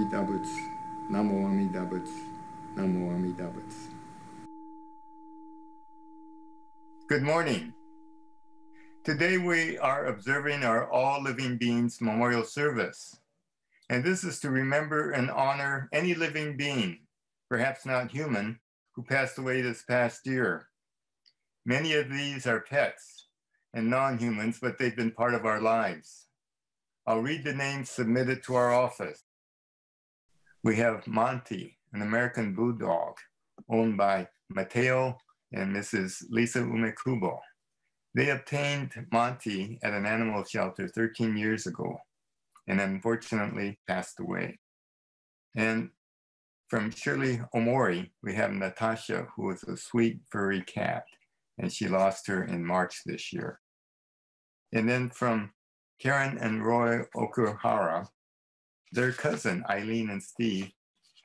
Amida Buddha, Namo Amida Buddha, Namo Amida Buddha. Good morning. Today we are observing our All Living Beings Memorial Service. And this is to remember and honor any living being, perhaps not human, who passed away this past year. Many of these are pets and non-humans, but they've been part of our lives. I'll read the names submitted to our office. We have Monty, an American bulldog, owned by Mateo and Mrs. Lisa Umekubo. They obtained Monty at an animal shelter 13 years ago and unfortunately passed away. And from Shirley Omori, we have Natasha, who is a sweet furry cat, and she lost her in March this year. And then from Karen and Roy Okuhara, their cousin, Eileen and Steve,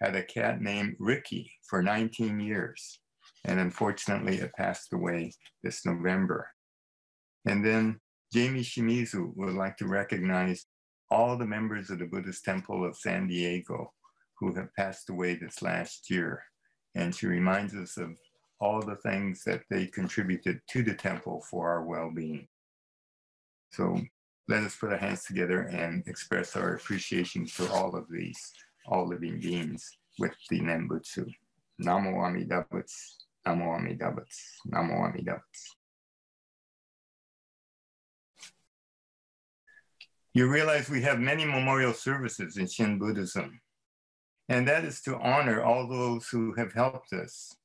had a cat named Ricky for 19 years. And unfortunately, it passed away this November. And then Jamie Shimizu would like to recognize all the members of the Buddhist Temple of San Diego who have passed away this last year. And she reminds us of all the things that they contributed to the temple for our well-being. So let us put our hands together and express our appreciation for all of these, all living beings with the Nembutsu. Namo Amida Buddha, Namo Amida Buddha, Namo Amida Buddha. You realize we have many memorial services in Shin Buddhism, and that is to honor all those who have helped us.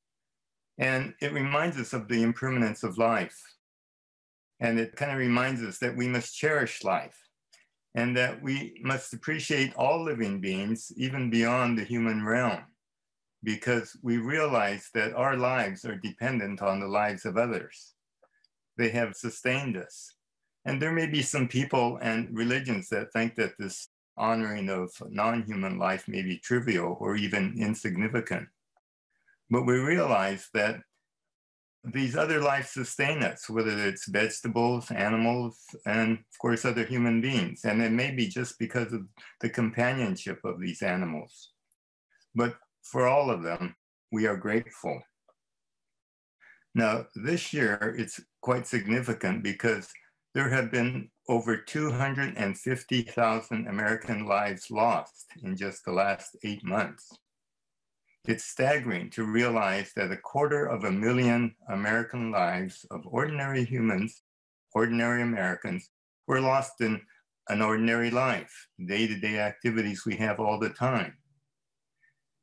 And it reminds us of the impermanence of life. And it kind of reminds us that we must cherish life and that we must appreciate all living beings, even beyond the human realm, because we realize that our lives are dependent on the lives of others. They have sustained us. And there may be some people and religions that think that this honoring of non-human life may be trivial or even insignificant. But we realize that these other lives sustain us, whether it's vegetables, animals, and of course other human beings. And it may be just because of the companionship of these animals. But for all of them, we are grateful. Now, this year, it's quite significant because there have been over 250,000 American lives lost in just the last 8 months. It's staggering to realize that 250,000 American lives of ordinary humans, ordinary Americans, were lost in an ordinary life, day-to-day activities we have all the time.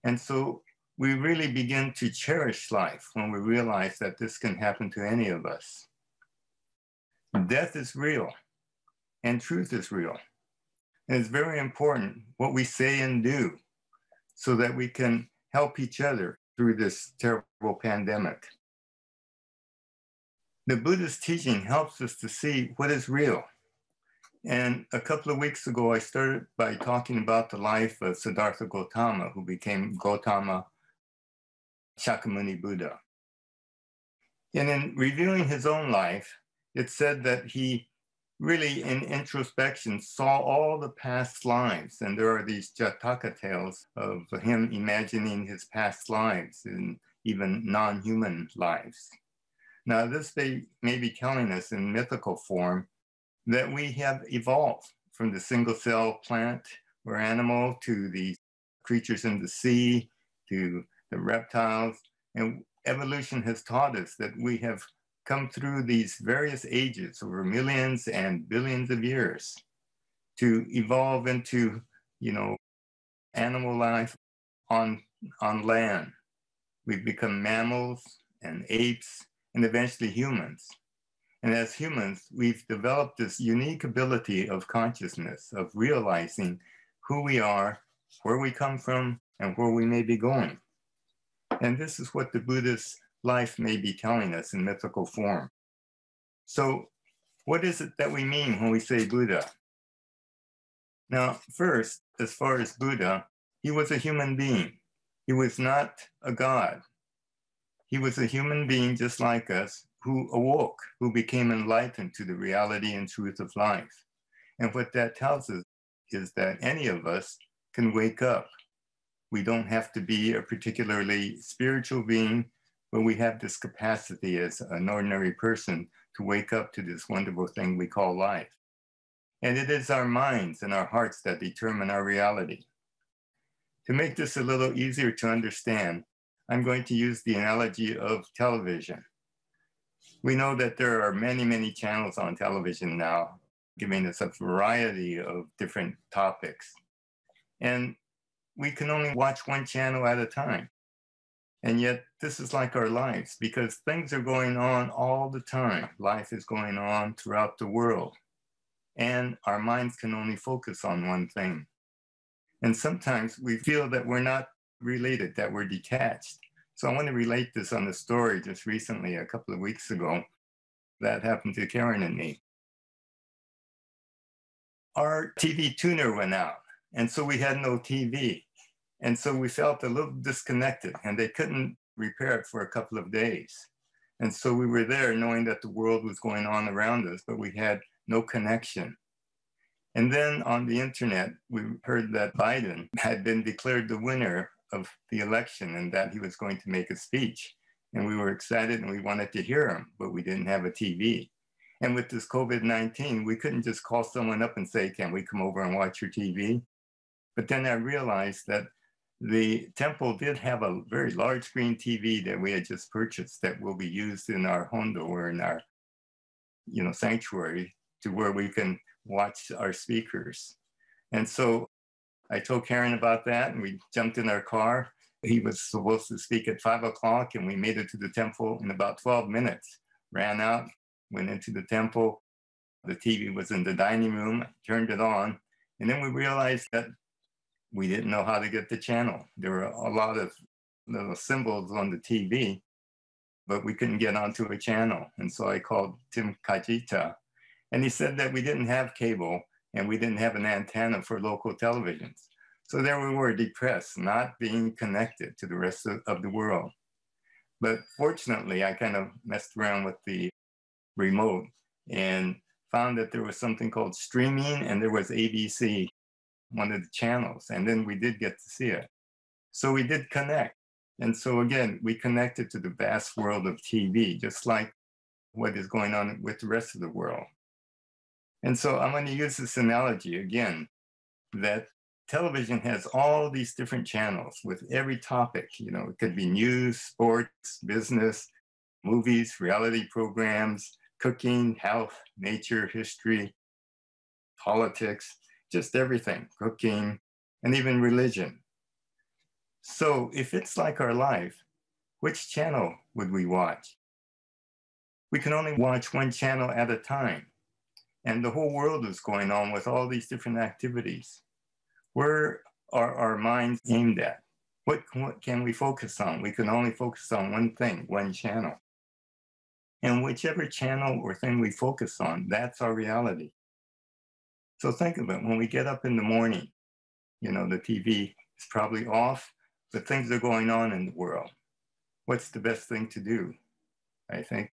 And so we really begin to cherish life when we realize that this can happen to any of us. Death is real, and truth is real. And it's very important what we say and do so that we can help each other through this terrible pandemic. The Buddhist teaching helps us to see what is real. And a couple of weeks ago, I started by talking about the life of Siddhartha Gautama, who became Gautama Shakyamuni Buddha. And in reviewing his own life, it said that he really, in introspection, saw all the past lives. And there are these Jataka tales of him imagining his past lives and even non-human lives. Now, this may be telling us in mythical form that we have evolved from the single-cell plant or animal to the creatures in the sea, to the reptiles. And evolution has taught us that we have come through these various ages over millions and billions of years to evolve into, animal life on land. We've become mammals and apes and eventually humans. And as humans, we've developed this unique ability of consciousness, of realizing who we are, where we come from, and where we may be going. And this is what the Buddhist life may be telling us in mythical form. So what is it that we mean when we say Buddha? Now, first, as far as Buddha, he was a human being. He was not a god. He was a human being just like us who awoke, who became enlightened to the reality and truth of life. And what that tells us is that any of us can wake up We don't have to be a particularly spiritual being, but we have this capacity as an ordinary person to wake up to this wonderful thing we call life. And it is our minds and our hearts that determine our reality. To make this a little easier to understand, I'm going to use the analogy of television. We know that there are many, many channels on television now, giving us a variety of different topics. And we can only watch one channel at a time. And yet this is like our lives, because things are going on all the time. Life is going on throughout the world. And our minds can only focus on one thing. And sometimes we feel that we're not related, that we're detached. So I want to relate this on a story just recently, a couple of weeks ago, that happened to Karen and me. Our TV tuner went out, and so we had no TV. And so we felt a little disconnected, and they couldn't repair it for a couple of days. And so we were there knowing that the world was going on around us, but we had no connection. And then on the internet, we heard that Biden had been declared the winner of the election and that he was going to make a speech. And we were excited and we wanted to hear him, but we didn't have a TV. And with this COVID-19, we couldn't just call someone up and say, can we come over and watch your TV? But then I realized that the temple did have a very large screen TV that we had just purchased that will be used in our hondo or in our sanctuary, to where we can watch our speakers. And so I told Karen about that, and we jumped in our car. He was supposed to speak at 5 o'clock, and we made it to the temple in about 12 minutes. Ran out, went into the temple. The TV was in the dining room, turned it on, and then we realized that we didn't know how to get the channel. There were a lot of little symbols on the TV, but we couldn't get onto a channel. And so I called Tim Kajita, and he said that we didn't have cable and we didn't have an antenna for local televisions. So there we were, depressed, not being connected to the rest of the world. But fortunately, I kind of messed around with the remote and found that there was something called streaming, and there was ABC, one of the channels, and then we did get to see it. So we did connect. And so again, we connected to the vast world of TV, just like what is going on with the rest of the world. And so I'm going to use this analogy again, that television has all these different channels with every topic. It could be news, sports, business, movies, reality programs, cooking, health, nature, history, politics, just everything, cooking, and even religion. So if it's like our life, which channel would we watch? We can only watch one channel at a time. And the whole world is going on with all these different activities. Where are our minds aimed at? What can we focus on? We can only focus on one thing, one channel. And whichever channel or thing we focus on, that's our reality. So think of it, when we get up in the morning, the TV is probably off, but things are going on in the world. What's the best thing to do? I think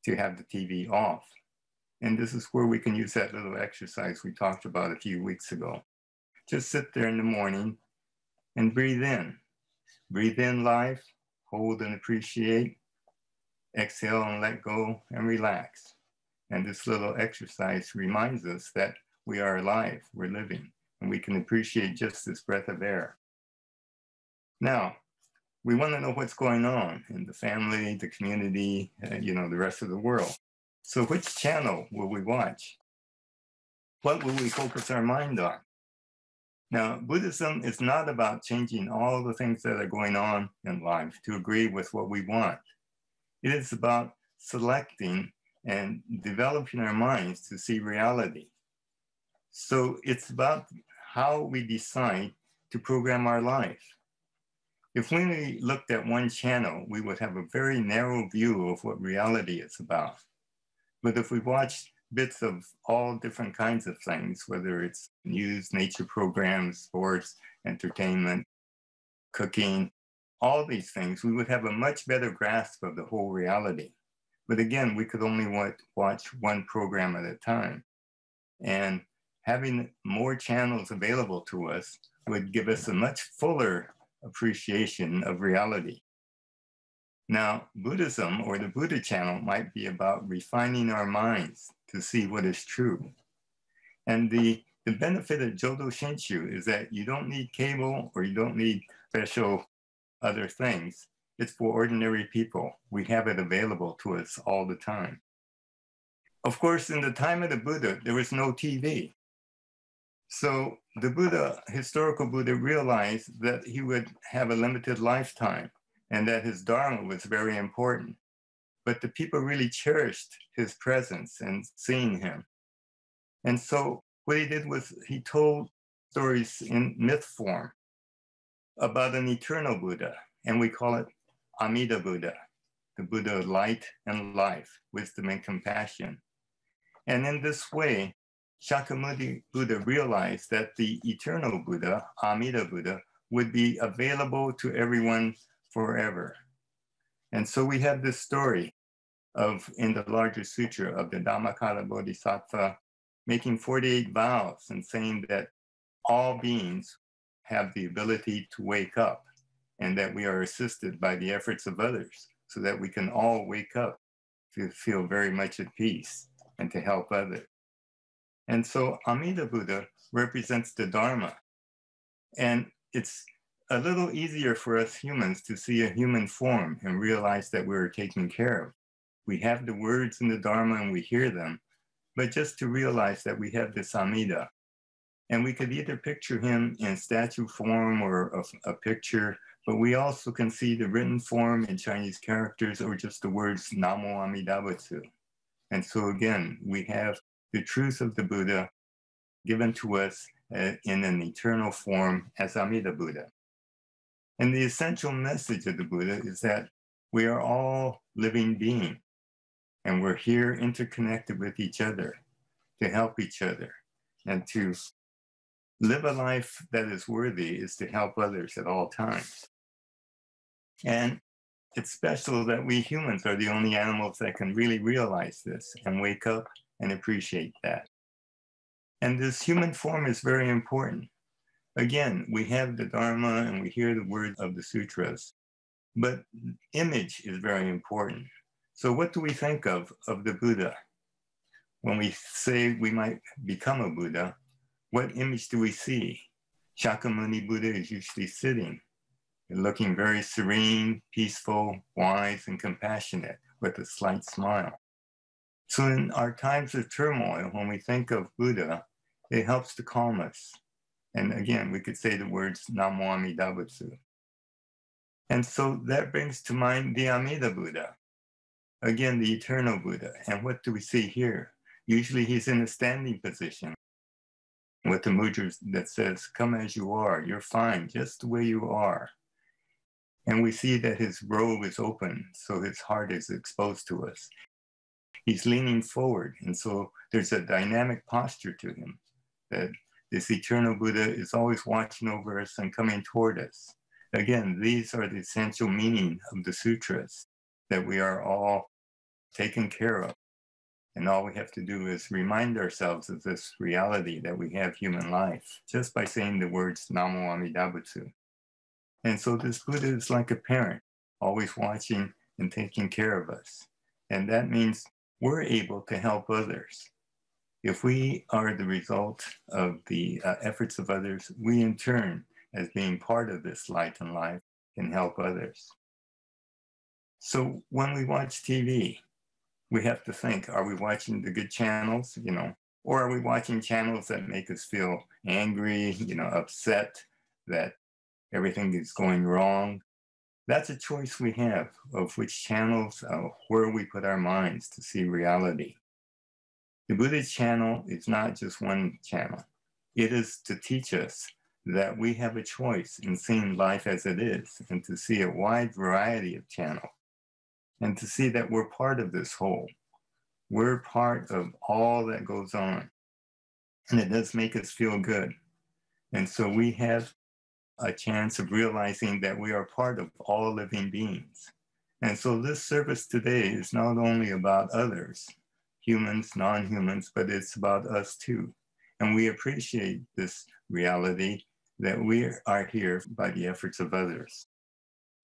to have the TV off. And this is where we can use that little exercise we talked about a few weeks ago. Just sit there in the morning and breathe in. Breathe in life, hold and appreciate, exhale and let go and relax. And this little exercise reminds us that we are alive, we're living, and we can appreciate just this breath of air. Now, we want to know what's going on in the family, the community, the rest of the world. So which channel will we watch? What will we focus our mind on? Now, Buddhism is not about changing all the things that are going on in life to agree with what we want. It is about selecting and developing our minds to see reality. So it's about how we decide to program our life. If we only looked at one channel, we would have a very narrow view of what reality is about. But if we watch bits of all different kinds of things, whether it's news, nature programs, sports, entertainment, cooking, all these things, we would have a much better grasp of the whole reality. But again, we could only watch one program at a time. And having more channels available to us would give us a much fuller appreciation of reality. Now, Buddhism or the Buddha channel might be about refining our minds to see what is true. And the benefit of Jodo Shinshu is that you don't need cable or you don't need special other things. It's for ordinary people. We have it available to us all the time. Of course, in the time of the Buddha, there was no TV. So the Buddha, historical Buddha, realized that he would have a limited lifetime and that his Dharma was very important. But the people really cherished his presence and seeing him. And so what he did was he told stories in myth form about an eternal Buddha, and we call it Amida Buddha, the Buddha of light and life, wisdom and compassion. And in this way, Shakyamuni Buddha realized that the eternal Buddha, Amida Buddha, would be available to everyone forever. And so we have this story of, in the larger sutra, of the Dhammakaya Bodhisattva making 48 vows and saying that all beings have the ability to wake up and that we are assisted by the efforts of others so that we can all wake up to feel very much at peace and to help others. And so Amida Buddha represents the Dharma. And it's a little easier for us humans to see a human form and realize that we're taken care of. We have the words in the Dharma and we hear them, but just to realize that we have this Amida. And we could either picture him in statue form or a picture, but we also can see the written form in Chinese characters or just the words Namo Amida Butsu. And so again, we have the truth of the Buddha given to us in an eternal form as Amida Buddha. And the essential message of the Buddha is that we are all living beings and we're here interconnected with each other to help each other, and to live a life that is worthy is to help others at all times. And it's special that we humans are the only animals that can really realize this and wake up and appreciate that. And this human form is very important. Again, we have the Dharma and we hear the words of the sutras, but image is very important. So what do we think of the Buddha? When we say we might become a Buddha, what image do we see? Shakyamuni Buddha is usually sitting, looking very serene, peaceful, wise, and compassionate with a slight smile. So in our times of turmoil, when we think of Buddha, it helps to calm us. And again, we could say the words Namo Amida Butsu. And so that brings to mind the Amida Buddha. Again, the eternal Buddha. And what do we see here? Usually he's in a standing position with the mudra that says, come as you are, you're fine, just the way you are. And we see that his robe is open, so his heart is exposed to us. He's leaning forward, and so there's a dynamic posture to him, that this eternal Buddha is always watching over us and coming toward us. Again, these are the essential meaning of the sutras, that we are all taken care of. And all we have to do is remind ourselves of this reality that we have human life just by saying the words Namo Amida Butsu. And so this Buddha is like a parent, always watching and taking care of us. And that means we're able to help others. If we are the result of the efforts of others, we in turn, as being part of this light and life, can help others. So when we watch TV, we have to think, are we watching the good channels, or are we watching channels that make us feel angry, upset that everything is going wrong? That's a choice we have of which channels, where we put our minds to see reality. The Buddhist channel is not just one channel. It is to teach us that we have a choice in seeing life as it is and to see a wide variety of channels and to see that we're part of this whole. We're part of all that goes on. And it does make us feel good. And so we have a chance of realizing that we are part of all living beings. And so this service today is not only about others, humans, non-humans, but it's about us too. And we appreciate this reality that we are here by the efforts of others.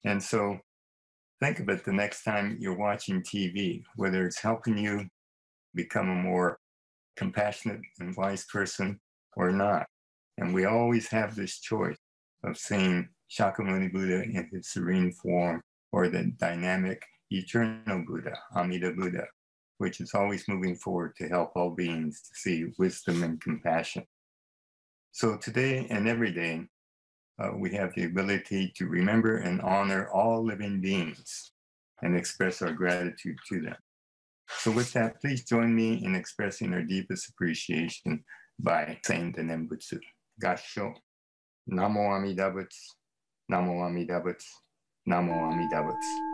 And so think of it the next time you're watching TV, whether it's helping you become a more compassionate and wise person or not. And we always have this choice of seeing Shakyamuni Buddha in his serene form or the dynamic eternal Buddha, Amida Buddha, which is always moving forward to help all beings to see wisdom and compassion. So today and every day, we have the ability to remember and honor all living beings and express our gratitude to them. So with that, please join me in expressing our deepest appreciation by saying the Nembutsu. Gassho, Namo Amida Butsu, Namo Amida Butsu, Namo Amida Butsu.